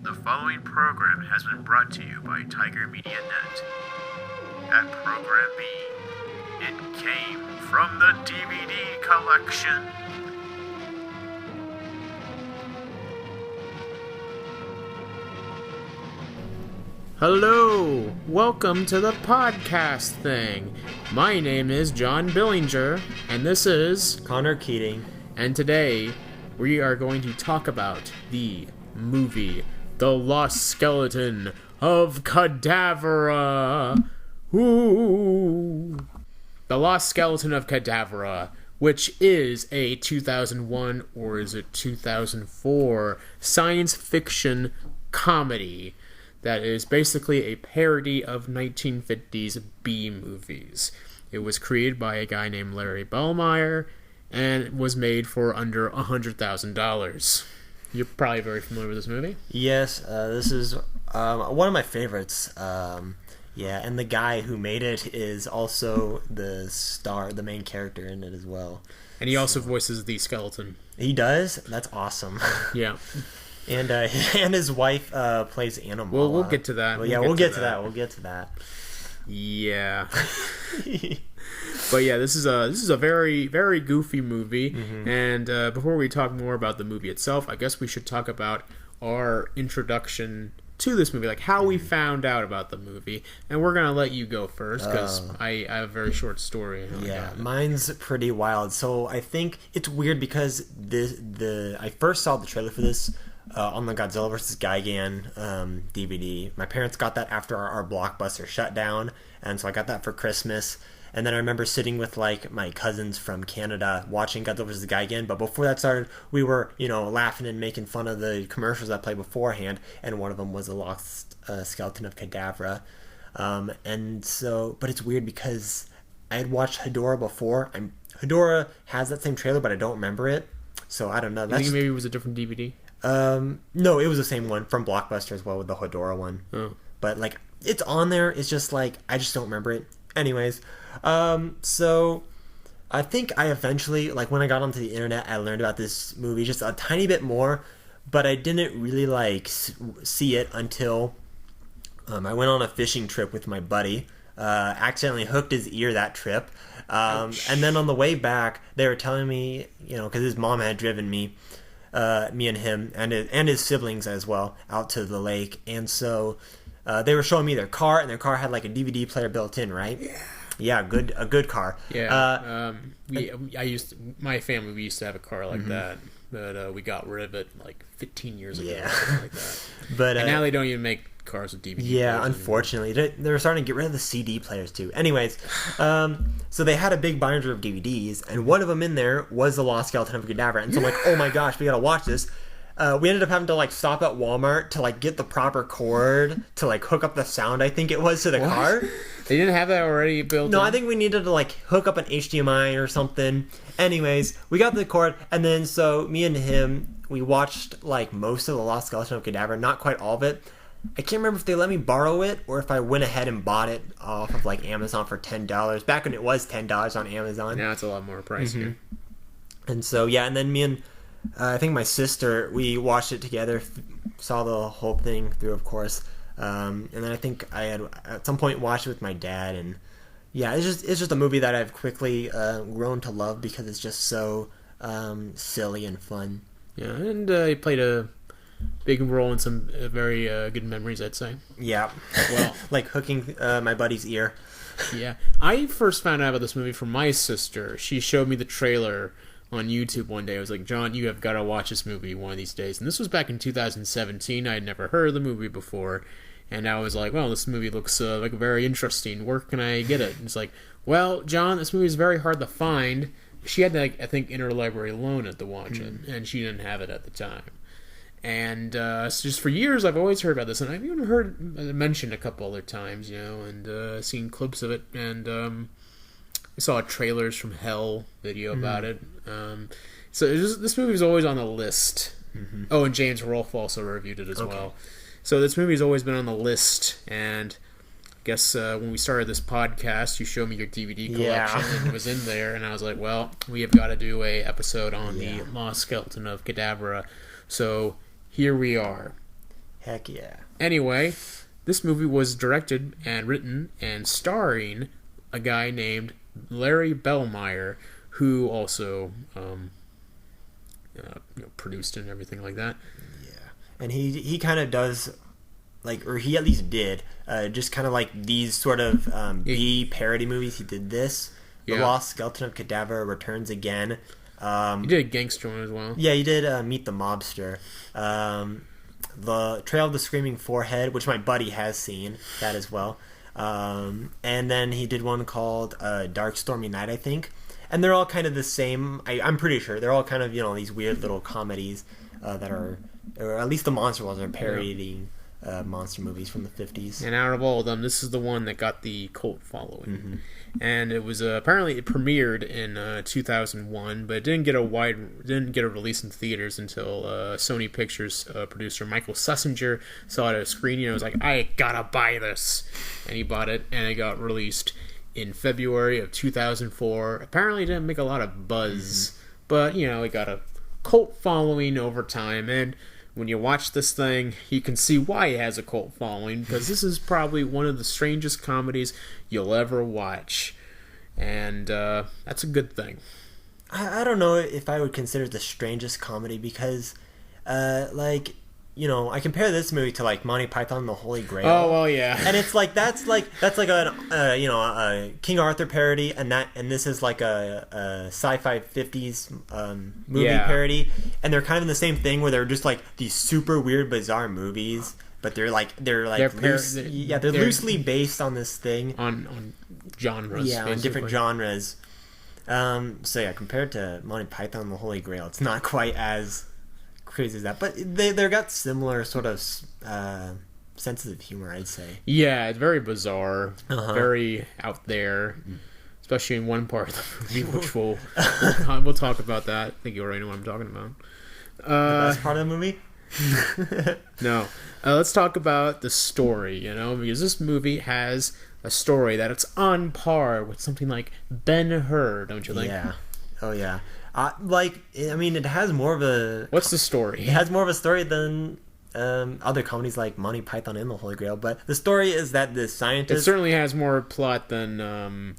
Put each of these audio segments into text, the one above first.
The following program has been brought to you by Tiger Media Net. At Program B, it came from the DVD collection. Hello, welcome to the podcast thing. My name is John Billinger, and this is Connor Keating. And today, we are going to talk about the movie, The Lost Skeleton of Cadavra. Ooh. The Lost Skeleton of Cadavra, which is a 2001, or is it 2004, science fiction comedy that is basically a parody of 1950s B-movies. It was created by a guy named Larry Bellmeyer, and was made for under $100,000. You're probably very familiar with this movie? Yes, this is one of my favorites. And the guy who made it is also the star, the main character in it as well. And he also voices the skeleton. He does? That's awesome. Yeah. And his wife plays Animal. Well, we'll get to that. We'll get to that. We'll get to that. Yeah. But yeah, this is a very, very goofy movie. Mm-hmm. And before we talk more about the movie itself, I guess we should talk about our introduction to this movie, like how we found out about the movie. And we're gonna let you go first because I have a very short story. Yeah, mine's pretty wild. So I think it's weird because I first saw the trailer for this on the Godzilla vs. Gigan DVD. My parents got that after our Blockbuster shut down, and so I got that for Christmas. And then I remember sitting with like my cousins from Canada watching Godzilla vs. Gigan. But before that started, we were laughing and making fun of the commercials that played beforehand. And one of them was The Lost Skeleton of Cadavra. But it's weird because I had watched Hedorah before. Hedorah has that same trailer, but I don't remember it. So I don't know. You think maybe it was a different DVD? No, it was the same one from Blockbuster as well with the Hedorah one. Oh. But like it's on there. It's just like I just don't remember it. Anyways, so I think I eventually, like when I got onto the internet, I learned about this movie just a tiny bit more, but I didn't really like see it until I went on a fishing trip with my buddy. Accidentally hooked his ear that trip, and then on the way back, they were telling me, because his mom had driven me and him and his siblings as well out to the lake, and so they were showing me their car, and their car had like a DVD player built in, right? Yeah, a good car. Yeah. My family, we used to have a car like that, but we got rid of it like 15 years ago. Yeah. Something like that. But and now they don't even make cars with DVD. Yeah, unfortunately, they're starting to get rid of the CD players too. Anyways, so they had a big binder of DVDs, and one of them in there was The Lost Skeleton of Cadavra, and so I'm like, oh my gosh, we gotta watch this. We ended up having to like stop at Walmart to like get the proper cord to like hook up the sound, I think it was, to the car. They didn't have that already built in? No, I think we needed to like hook up an HDMI or something. Anyways, we got the cord, and then so me and him, we watched like most of The Lost Skeleton of Cadavra, not quite all of it. I can't remember if they let me borrow it or if I went ahead and bought it off of like Amazon for $10. Back when it was $10 on Amazon. Now it's a lot more pricey. Mm-hmm. And so yeah, and then me and I think my sister, we watched it together, saw the whole thing through, of course. And then I think I had at some point watched it with my dad, and yeah, it's just a movie that I've quickly grown to love because it's just so silly and fun. Yeah, and he played a big role in some very good memories, I'd say. Yeah, well, like hooking my buddy's ear. Yeah, I first found out about this movie from my sister. She showed me the trailer on YouTube one day. I was like, John, you have got to watch this movie one of these days. And this was back in 2017. I had never heard of the movie before. And I was like, well, this movie looks like very interesting. Where can I get it? And it's like, well, John, this movie is very hard to find. She had to, I think, interlibrary loan it to watch it. And she didn't have it at the time. And so just for years, I've always heard about this. And I've even heard mentioned a couple other times, and seen clips of it. And I saw trailers from Hell video about it. So this movie was always on the list. Mm-hmm. Oh, and James Rolfe also reviewed it as well. So this movie has always been on the list. And I guess when we started this podcast, you showed me your DVD collection, and it was in there. And I was like, well, we have got to do a episode on the Lost Skeleton of Cadavra. So here we are. Heck yeah. Anyway, this movie was directed and written and starring a guy named Larry Bellmeyer, who also produced and everything like that. Yeah. And he kind of does, like, or he at least did, just kind of like these sort of B parody movies. He did this. The Lost Skeleton of Cadavra returns again. He did a gangster one as well. Yeah, he did Meet the Mobster. The Trail of the Screaming Forehead, which my buddy has seen that as well. And then he did one called Dark Stormy Night, I think. And they're all kind of the same. I'm pretty sure they're all kind of, these weird little comedies that are, or at least the monster ones are parodying monster movies from the 50s. And out of all of them, this is the one that got the cult following. Mm-hmm. And it was apparently it premiered in 2001, but it didn't get a release in theaters until Sony Pictures producer Michael Sussinger saw it at a screening and was like, I gotta buy this, and he bought it, and it got released in February of 2004. Apparently it didn't make a lot of buzz, but it got a cult following over time. And when you watch this thing, you can see why it has a cult following, because this is probably one of the strangest comedies you'll ever watch. And that's a good thing. I don't know if I would consider it the strangest comedy, because, I compare this movie to, like, Monty Python and the Holy Grail. Oh, well, yeah. And it's like, that's like a King Arthur parody, and this is like a sci-fi 50s movie parody. And they're kind of in the same thing, where they're just like these super weird, bizarre movies, but they're loosely based on this thing. On genres. Yeah, on different genres. Compared to Monty Python and the Holy Grail, it's not quite as crazy as that, but they've got similar sort of senses of humor, I'd say. Yeah, it's very bizarre, very out there, especially in one part of the movie, which we'll talk about that. I think you already know what I'm talking about. The best part of the movie? No. Let's talk about the story, because this movie has a story that it's on par with something like Ben-Hur, don't you think? Yeah. Oh, yeah. It has more of a... What's the story? It has more of a story than other comedies like Monty Python and the Holy Grail, but the story is that this scientist... It certainly has more plot than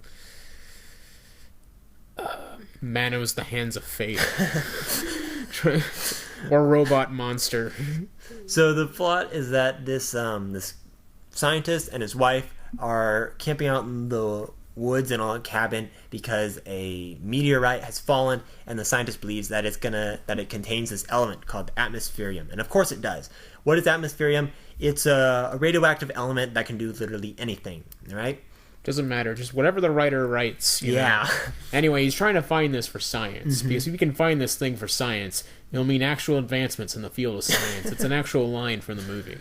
Manos the Hands of Fate. Or Robot Monster. So the plot is that this scientist and his wife are camping out in the woods in a cabin because a meteorite has fallen, and the scientist believes that it contains this element called atmospherium, and of course it does. What is atmospherium? It's a radioactive element that can do literally anything, right? Doesn't matter, just whatever the writer writes. Yeah. Anyway, he's trying to find this for science, because if you can find this thing for science, it'll mean actual advancements in the field of science. It's an actual line from the movie.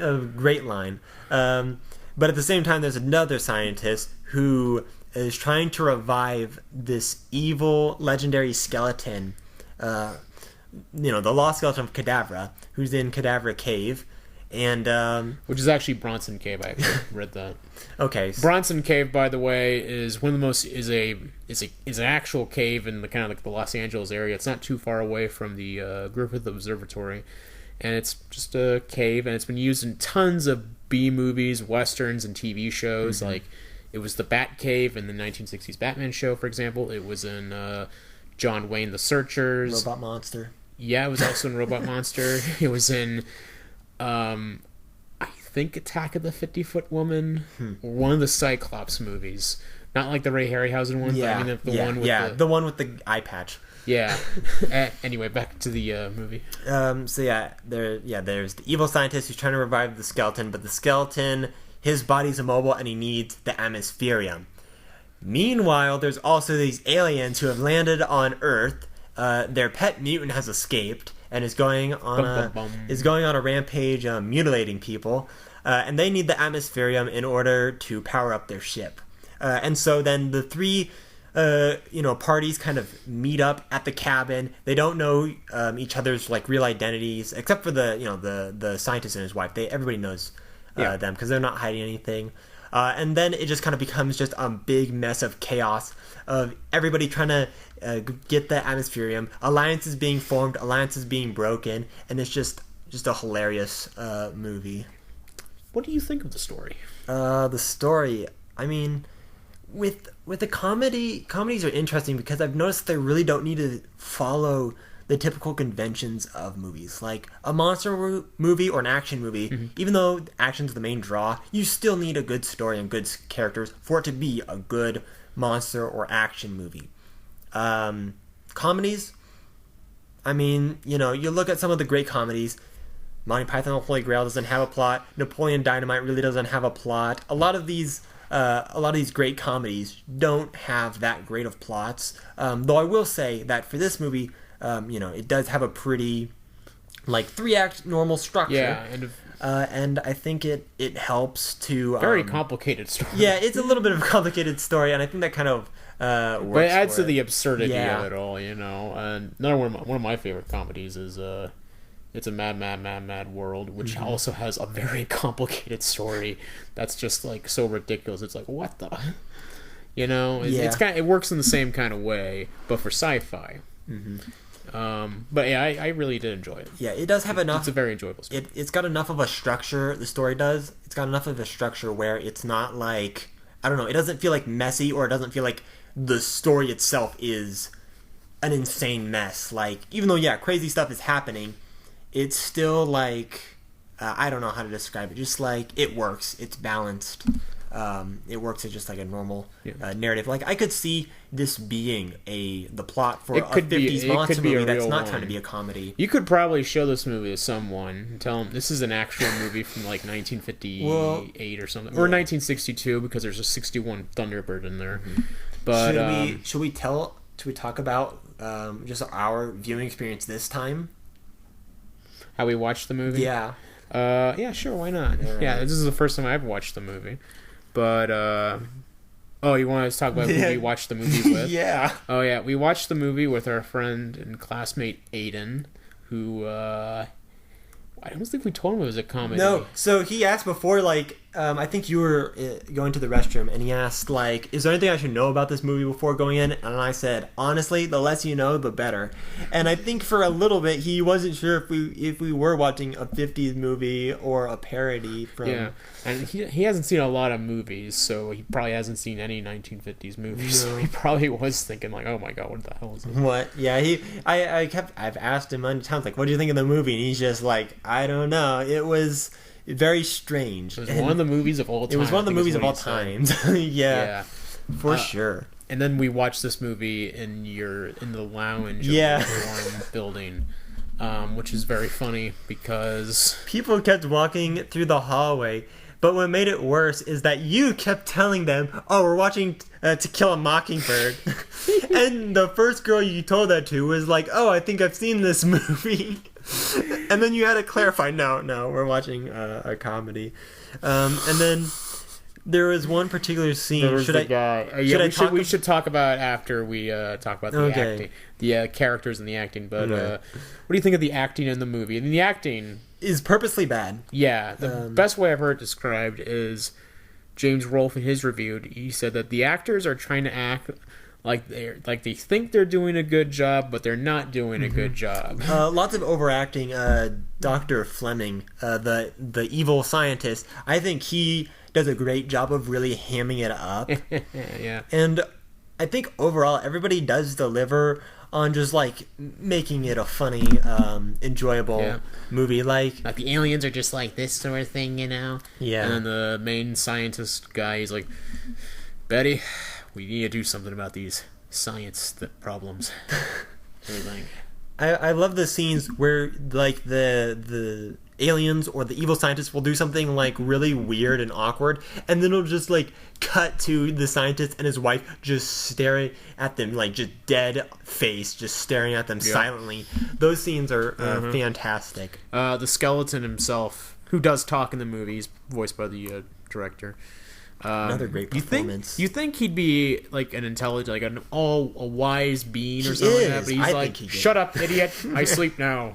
A great line. But at the same time, there's another scientist who is trying to revive this evil, legendary skeleton, the lost skeleton of Cadavra, who's in Cadavra Cave, and which is actually Bronson Cave. I actually read that. Okay. Bronson Cave, by the way, is one of the most is an actual cave in the kind of like the Los Angeles area. It's not too far away from the Griffith Observatory, and it's just a cave, and it's been used in tons of B movies, westerns, and TV shows. Like, it was the Bat Cave in the 1960s Batman show, for example. It was in John Wayne the Searchers. Robot Monster. Yeah, it was also in Robot Monster. It was in, I think, Attack of the 50-Foot Woman, or one of the Cyclops movies. Not like the Ray Harryhausen one, but I mean the one with the eye patch. Yeah. Anyway, back to the movie. There's the evil scientist who's trying to revive the skeleton, but the skeleton, his body's immobile and he needs the atmospherium. Meanwhile, there's also these aliens who have landed on Earth. Their pet mutant has escaped and is going on a rampage, mutilating people, and they need the atmospherium in order to power up their ship. And so then the three parties kind of meet up at the cabin. They don't know each other's like real identities, except for the scientist and his wife. Everybody knows them because they're not hiding anything. And then it just kind of becomes just a big mess of chaos of everybody trying to get the atmospherium. Alliances being formed, alliances being broken, and it's just just a hilarious movie. What do you think of the story? The story, I mean, with the comedies are interesting because I've noticed they really don't need to follow the typical conventions of movies. Like a monster movie or an action movie, even though action's the main draw, you still need a good story and good characters for it to be a good monster or action movie. Comedies, I mean, you look at some of the great comedies. Monty Python and the Holy Grail doesn't have a plot. Napoleon Dynamite really doesn't have a plot. A lot of these great comedies don't have that great of plots. Though I will say that for this movie, it does have a pretty, 3-act normal structure. Yeah, and I think it helps to... very complicated story. Yeah, it's a little bit of a complicated story, and I think that kind of works. But it adds to the it. absurdity Yeah. of it all, And another one of my favorite comedies is It's a Mad World, which also has a very complicated story that's just, so ridiculous. It's like, what the... It's kind of, it works in the same kind of way, but for sci-fi. But yeah, I really did enjoy it. Yeah, it does have enough. It's a very enjoyable story. It's got enough of a structure. The story does. It's got enough of a structure where it's not like, I don't know. It doesn't feel like messy, or it doesn't feel like the story itself is an insane mess. Like, even though crazy stuff is happening, it's still I don't know how to describe it. Just it works. It's balanced. It works as just a normal narrative. I could see this being the plot for a 50s monster movie that's not trying to be a comedy. You could probably show this movie to someone and tell them this is an actual movie from 1958 or something, or 1962, because there's a 61 Thunderbird in there. But should we talk about just our viewing experience this time? How we watched the movie? Yeah. Yeah, sure, why not? Right. Yeah, this is the first time I've watched the movie. But, you want to talk about who we watched the movie with? Yeah. Oh, yeah, we watched the movie with our friend and classmate Aiden, who, I don't think we told him it was a comedy. No, so he asked before, I think you were going to the restroom, and he asked, is there anything I should know about this movie before going in? And I said, honestly, the less you know, the better. And I think for a little bit, he wasn't sure if we were watching a 50s movie or a parody from... Yeah, and he hasn't seen a lot of movies, so he probably hasn't seen any 1950s movies. No. So he probably was thinking, oh my god, what the hell is this? What? Yeah, I've asked him many times, what do you think of the movie? And he's just I don't know. It was... very strange. It was one of the movies of all time. It was one of the movies of all times. yeah, for sure. And then we watched this movie in the lounge of the dorm building, which is very funny because people kept walking through the hallway. But what made it worse is that you kept telling them, "Oh, we're watching To Kill a Mockingbird," and the first girl you told that to was like, "Oh, I think I've seen this movie." And then you had to clarify, no, we're watching a comedy. And then there was one particular scene. We should talk about after we talk about the acting, the characters and the acting. But what do you think of the acting in the movie? And the acting is purposely bad. Yeah, the best way I've heard it described is James Rolfe in his review. He said that the actors are trying to act like they think they're doing a good job, but they're not doing a good job. Lots of overacting. Dr. Fleming, the evil scientist, I think he does a great job of really hamming it up. Yeah. And I think overall everybody does deliver on just making it a funny, enjoyable movie. Like the aliens are just this sort of thing, Yeah. And then the main scientist guy, he's like, Betty, we need to do something about these science problems. Everything. I love the scenes where the aliens or the evil scientists will do something really weird and awkward, and then it'll just cut to the scientist and his wife just staring at them, just dead face, just staring at them silently. Those scenes are fantastic. The skeleton himself, who does talk in the movies, voiced by the director. Another great performance. You think he'd be an intelligent, a wise being or something like that? But he's shut up, idiot! I sleep now.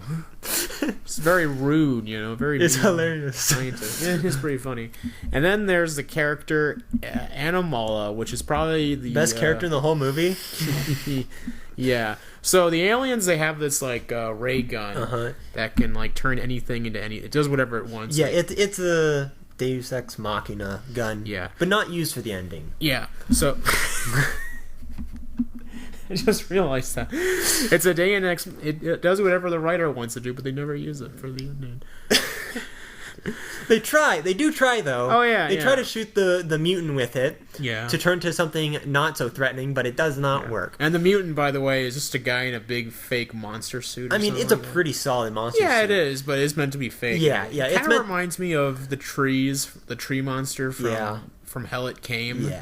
It's very rude, you know. Very. It's mean hilarious. Scientist. Yeah, it's pretty funny. And then there's the character Animala, which is probably the Best character in the whole movie. Yeah. So the aliens, they have this like ray gun that can like turn anything into any. It does whatever it wants. Yeah, like, it's a Deus Ex Machina gun. Yeah. But not used for the ending. Yeah. So I just realized that it's a day and X. It does whatever the writer wants to do, but they never use it for the ending. They try. They do try, though. Oh, yeah, They try to shoot the mutant with it. Yeah. To turn to something not so threatening, but it does not work. And the mutant, by the way, is just a guy in a big fake monster suit. I mean, it's a pretty solid monster Yeah, suit. it is, but it's meant to be fake. Yeah, yeah. It kind of reminds me of the tree monster from Hell It Came. Yeah.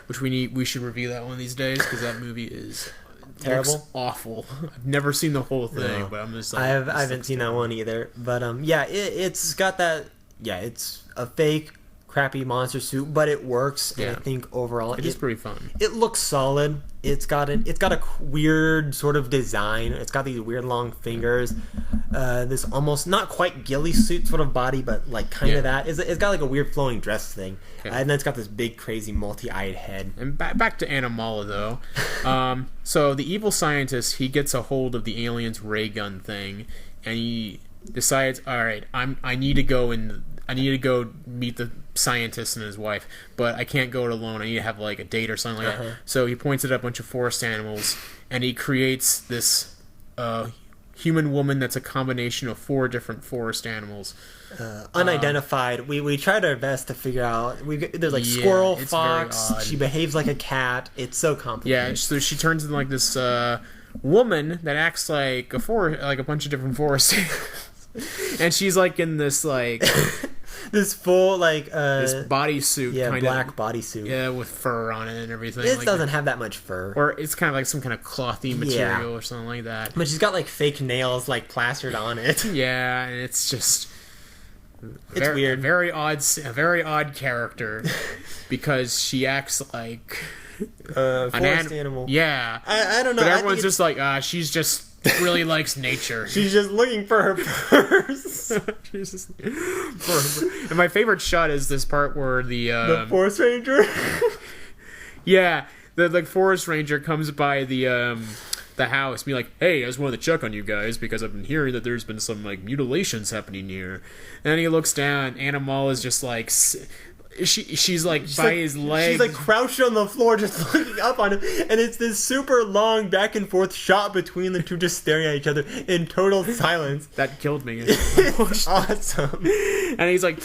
Which we should review that one of these days, because that movie is terrible, looks awful. I've never seen the whole thing, but I'm just like, I haven't seen that one either. But yeah, it's got that. Yeah, it's a fake, crappy monster suit, but it works. And I think overall, it is pretty fun. It looks solid. It's got a weird sort of design. It's got these weird long fingers. This almost not quite ghillie suit sort of body, but like kind of that. It's got like a weird flowing dress thing, and then it's got this big, crazy, multi-eyed head. And back to Animala though. So the evil scientist, he gets a hold of the alien's ray gun thing, and he decides, all right, I need to go meet the scientist and his wife, but I can't go it alone. I need to have like a date or something like that. So he points at a bunch of forest animals, and he creates this human woman that's a combination of 4 different forest animals. Unidentified. We tried our best to figure out. There's like squirrel, fox. She behaves like a cat. It's so complicated. Yeah, so she turns into like this woman that acts like a bunch of different forest animals. And she's like in this like this full like this bodysuit, black bodysuit, with fur on it and everything. It like doesn't have that much fur, or it's kind of like some kind of clothy material or something like that. But she's got like fake nails like plastered on it. Yeah, and it's just it's weird, a very odd character because she acts like an animal. Yeah, I don't know. But everyone's just like, she's just really likes nature. She's just looking for her purse. And my favorite shot is this part where the forest ranger. Yeah, the forest ranger comes by the house, be like, "Hey, I just wanted to check on you guys because I've been hearing that there's been some like mutilations happening here." And then he looks down. Animal is just like. She's like by his legs. She's like crouched on the floor, just looking up on him, and it's this super long back and forth shot between the two, just staring at each other in total silence. That killed me. It's awesome. And he's like,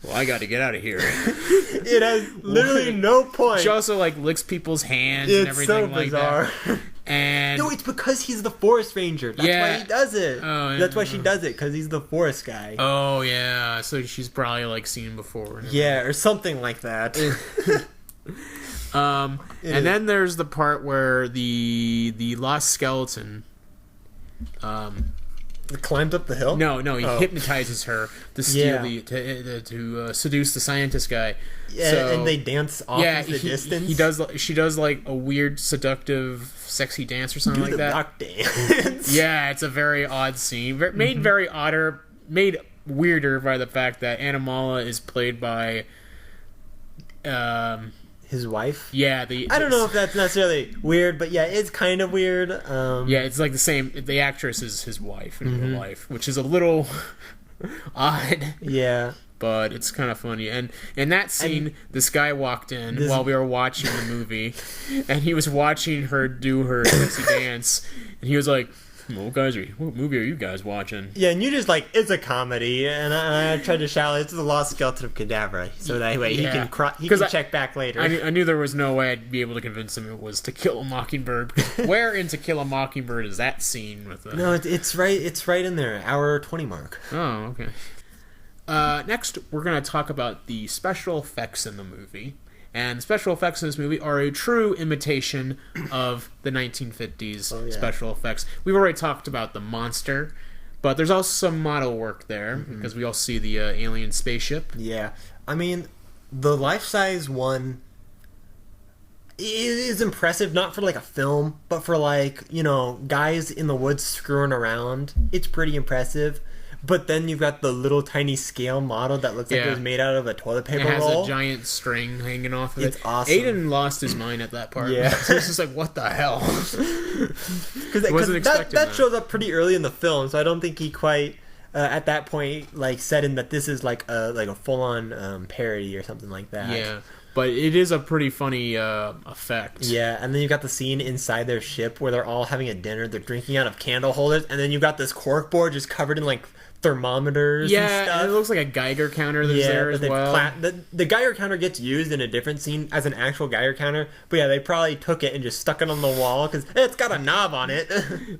"Well, I got to get out of here." It has literally no point. She also like licks people's hands and everything so like bizarre. that. And no, it's because he's the forest ranger. That's why he does it. Oh, That's why she does it, because he's the forest guy. Oh yeah, so she's probably like seen him before. Yeah, or something like that. And then there's the part where the lost skeleton climbed up the hill. No, he hypnotizes her to steal to seduce the scientist guy. Yeah, and they dance off in the distance. She does like a weird, seductive, sexy dance or something like that. Duck dance. Yeah, it's a very odd scene. Made weirder by the fact that Animala is played by his wife. Yeah, I don't know if that's necessarily weird, but yeah, it's kind of weird. Yeah, it's like the same. The actress is his wife in real life, which is a little odd. Yeah. But it's kind of funny. And in that scene, this guy walked in while we were watching the movie, and he was watching her do her sexy dance, and he was like, "What movie are you guys watching?" Yeah, and you just like, it's a comedy, and I tried to shout, it's the Lost Skeleton of Cadavra, so that way he can check back later. I knew there was no way I'd be able to convince him it was To Kill a Mockingbird. Where in To Kill a Mockingbird is that scene with the... No, it's right in there, hour 20 mark. Oh, okay. Next, we're going to talk about the special effects in the movie. And the special effects in this movie are a true imitation of the 1950s special effects. We've already talked about the monster, but there's also some model work there, because we all see the alien spaceship. Yeah. I mean, the life-size one is impressive, not for like a film, but for like, guys in the woods screwing around. It's pretty impressive. But then you've got the little tiny scale model that looks like it was made out of a toilet paper it has roll. a giant string hanging off of it. It's awesome. Aiden lost his mind at that part. Yeah. So it's just like, what the hell? Because that shows up pretty early in the film, so I don't think he quite at that point like said in that this is like a full on parody or something like that. Yeah. But it is a pretty funny effect. Yeah, and then you've got the scene inside their ship where they're all having a dinner. They're drinking out of candle holders, and then you've got this cork board just covered in like thermometers and stuff. And it looks like a Geiger counter that's there as well. The Geiger counter gets used in a different scene as an actual Geiger counter, but yeah, they probably took it and just stuck it on the wall because it's got a knob on it.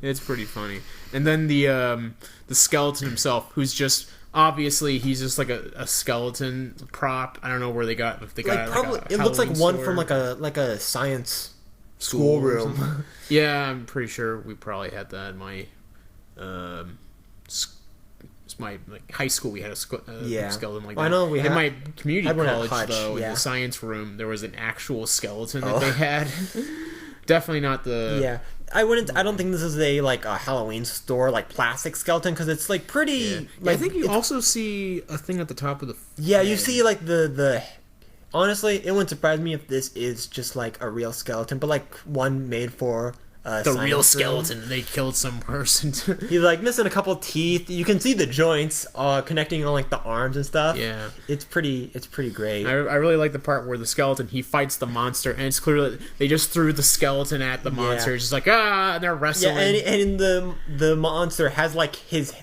It's pretty funny. And then the skeleton himself, who's just... Obviously, he's just like a skeleton prop. I don't know where they got. If they got probably, like a it looks like one store. from like a science schoolroom. Yeah, I'm pretty sure we probably had that in my my like high school. We had a skeleton like that. I know we had in my community college Hutch, though. In the science room, there was an actual skeleton that they had. Definitely not the. Yeah. I don't think this is a Halloween store like plastic skeleton because it's like pretty. Yeah. Like, I think you also see a thing at the top of the. Yeah, you see like the. Honestly, it wouldn't surprise me if this is just like a real skeleton, but like one made for. The real skeleton. They killed some person. He's like missing a couple teeth. You can see the joints connecting on like the arms and stuff. Yeah, it's pretty great. I really like the part where the skeleton he fights the monster, and it's clear that they just threw the skeleton at the monster. It's just like and they're wrestling. Yeah, and the monster has like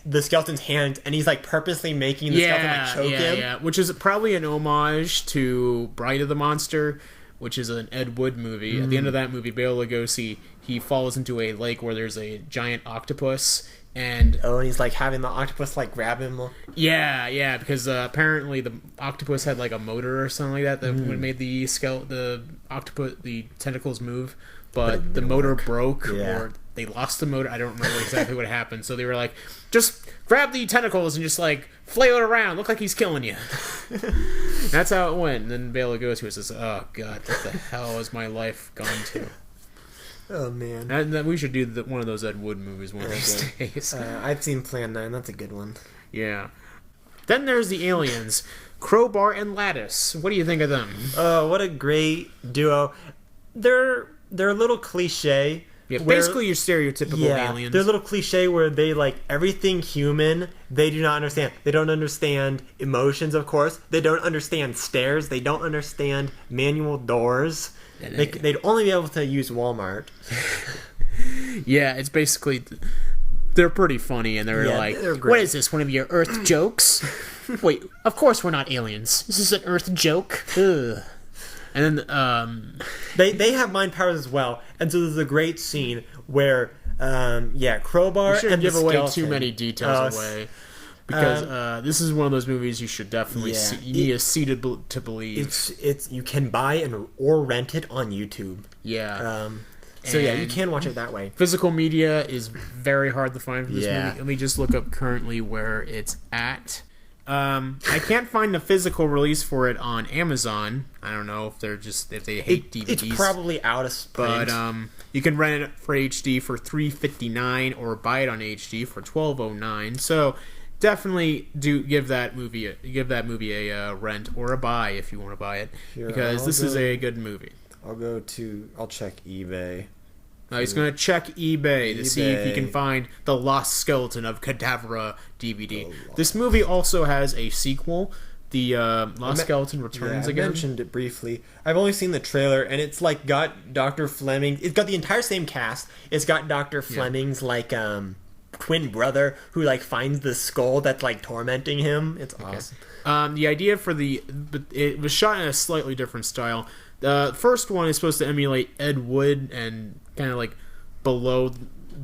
the skeleton's hand, and he's like purposely making the skeleton like choke him. Yeah, which is probably an homage to Bride of the Monster, which is an Ed Wood movie. At the end of that movie, Bela Lugosi, he falls into a lake where there's a giant octopus, and he's like having the octopus like grab him. Yeah, because apparently the octopus had like a motor or something like that made the octopus the tentacles move, but the motor broke or they lost the motor. I don't remember exactly what happened. So they were like, just grab the tentacles and just like flail it around. Look like he's killing you. That's how it went. And then Bela Lugosi was just, oh god, what the hell has my life gone to? Oh man, and we should do one of those Ed Wood movies one of these days. I've seen Plan 9. That's a good one. Yeah. Then there's the aliens, Crowbar and Lattice. What do you think of them? Oh, what a great duo. They're a little cliche. Yeah, basically your stereotypical aliens. They're a little cliche where they like everything human. They do not understand. They don't understand emotions, of course. They don't understand stairs. They don't understand manual doors. They'd only be able to use Walmart. Yeah, it's basically... They're pretty funny, and they're what is this, one of your Earth jokes? Wait, of course we're not aliens. This is an Earth joke? Ugh. And then, They have mind powers as well, and so there's a great scene where, Crowbar we shouldn't and give the away skeleton. too many details away. Because this is one of those movies you should definitely see. You need to see to believe. It's you can buy or rent it on YouTube. Yeah. You can watch it that way. Physical media is very hard to find for this movie. Let me just look up currently where it's at. I can't find a physical release for it on Amazon. I don't know if if they hate DVDs. It's probably out of print. But you can rent it for HD for $3.59 or buy it on HD for $12.09. So definitely do give that movie a rent or a buy if you want to buy it, because this is a good movie. I'll check eBay. He's going to check eBay to see if he can find The Lost Skeleton of Cadavra DVD. This movie also has a sequel, The Lost Skeleton Returns Again. I mentioned it briefly. I've only seen the trailer, and it's like got Dr. Fleming. It's got the entire same cast. It's got Dr. Fleming's like twin brother who like finds the skull that's like tormenting him. It's awesome. The idea for it was shot in a slightly different style. The first one is supposed to emulate Ed Wood and kind of like below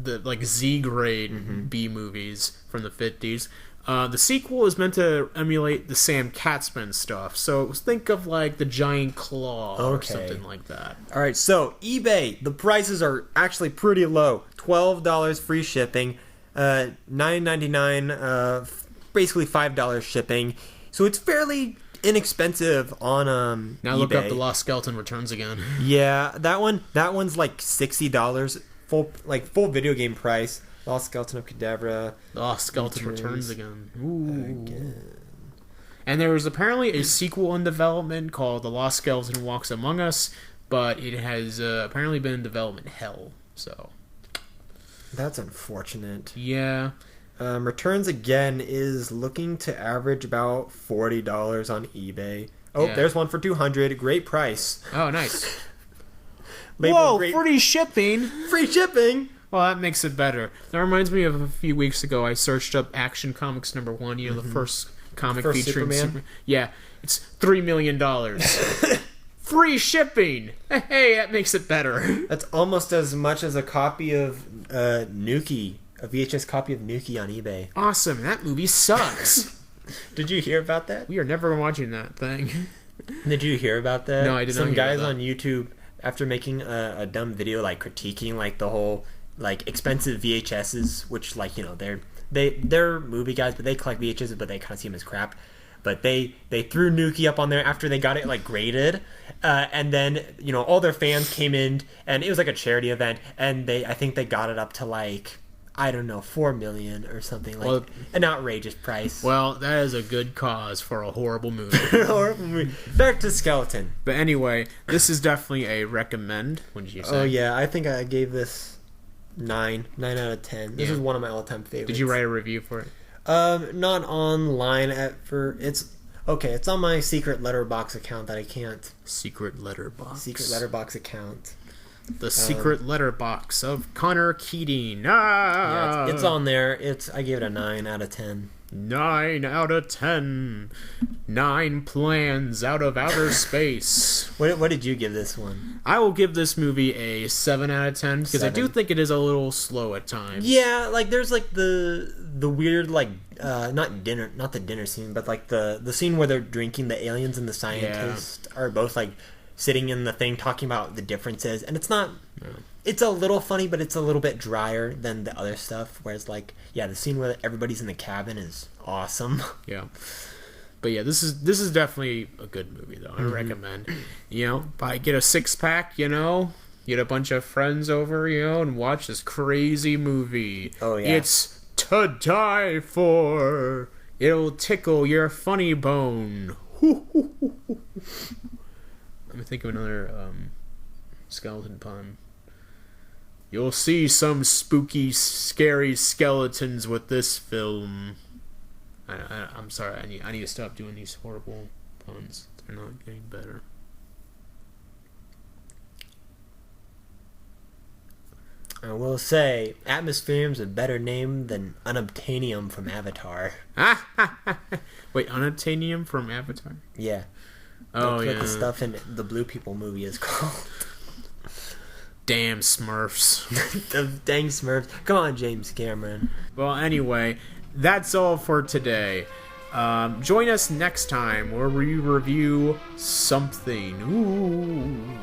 the like Z grade B movies from the 50s. The sequel is meant to emulate the Sam Katzman stuff. So think of like the Giant Claw or something like that. All right, so eBay, the prices are actually pretty low. $12 free shipping, $9.99 basically $5 shipping. So it's fairly inexpensive on now eBay. Look up The Lost Skeleton Returns Again. Yeah, that one's like $60 full video game price. Lost Skeleton of Cadavra. Lost Skeleton returns again. Ooh. Again. And there was apparently a sequel in development called The Lost Skeleton Walks Among Us, but it has apparently been in development hell. So That's unfortunate. yeah. Returns again is looking to average about $40 on eBay. Oh, Yeah. there's one for $200. Great price. Oh, nice. Labeled Whoa, great- free shipping. free shipping. Well, that makes it better. That reminds me of a few weeks ago. I searched up Action Comics #1. You know, the first comic First featuring Superman? Yeah, it's $3 million. Free shipping. Hey, that makes it better. That's almost as much as a copy of Nuki, a VHS copy of Nuki on eBay. Awesome. That movie sucks. Did you hear about that? We are never watching that thing. Did you hear about that? No, I did not Some hear guys about on YouTube, after making a dumb video like critiquing like the whole like expensive VHSs, which like, you know, they're movie guys, but they collect VHSs, but they kind of see them as crap. But they threw Nuki up on there after they got it like graded, and then, you know, all their fans came in, and it was like a charity event, and I think they got it up to like, I don't know, 4 million or something, like an outrageous price. Well, that is a good cause for a horrible movie. Horrible movie. Back to Skeleton. But anyway, this is definitely a recommend. What did you say? Oh yeah, I think I gave this 9 out of 10. This Yeah. is one of my all-time favorites. Did you write a review for it? Not online it's okay. It's on my secret letterbox account that I can't. Secret letterbox. Secret letterbox account. The secret letterbox of Connor Keating. Yeah, it's on there. I gave it a 9 out of 10. 9 out of 10. 9 plans out of outer space. What did you give this one? I will give this movie a 7 out of 10 because I do 7. think it is a little slow at times. Yeah, like there's like the weird like not the dinner scene, but like the scene where they're drinking, the aliens and the scientist are both like sitting in the thing talking about the differences, and it's not it's a little funny, but it's a little bit drier than the other stuff, whereas like the scene where everybody's in the cabin is awesome. Yeah. But yeah, this is definitely a good movie though. I recommend. You know, get a 6-pack, you know, get a bunch of friends over, you know, and watch this crazy movie. Oh yeah. It's to die for. It'll tickle your funny bone. Let me think of another skeleton pun. You'll see some spooky, scary skeletons with this film. I'm sorry. I need to stop doing these horrible puns. They're not getting better. I will say, Atmospherium's a better name than Unobtainium from Avatar. Wait, Unobtainium from Avatar? Yeah. Oh, That's yeah. what the stuff in the Blue People movie is called. Damn Smurfs. The dang Smurfs. Come on, James Cameron. Well, anyway, that's all for today. Join us next time where we review something. Ooh.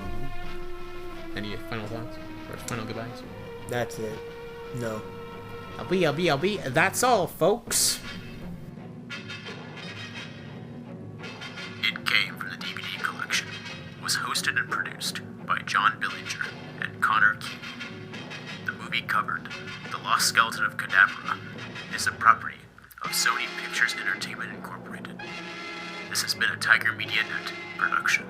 Any final thoughts? Or final goodbyes? That's it. No. I'll be. That's all, folks. It Came from the DVD collection was hosted and produced by John Billinger and Connor Keating. The movie covered, The Lost Skeleton of Cadavra, is a property of Sony Pictures Entertainment Incorporated. This has been a Tiger Media Net production.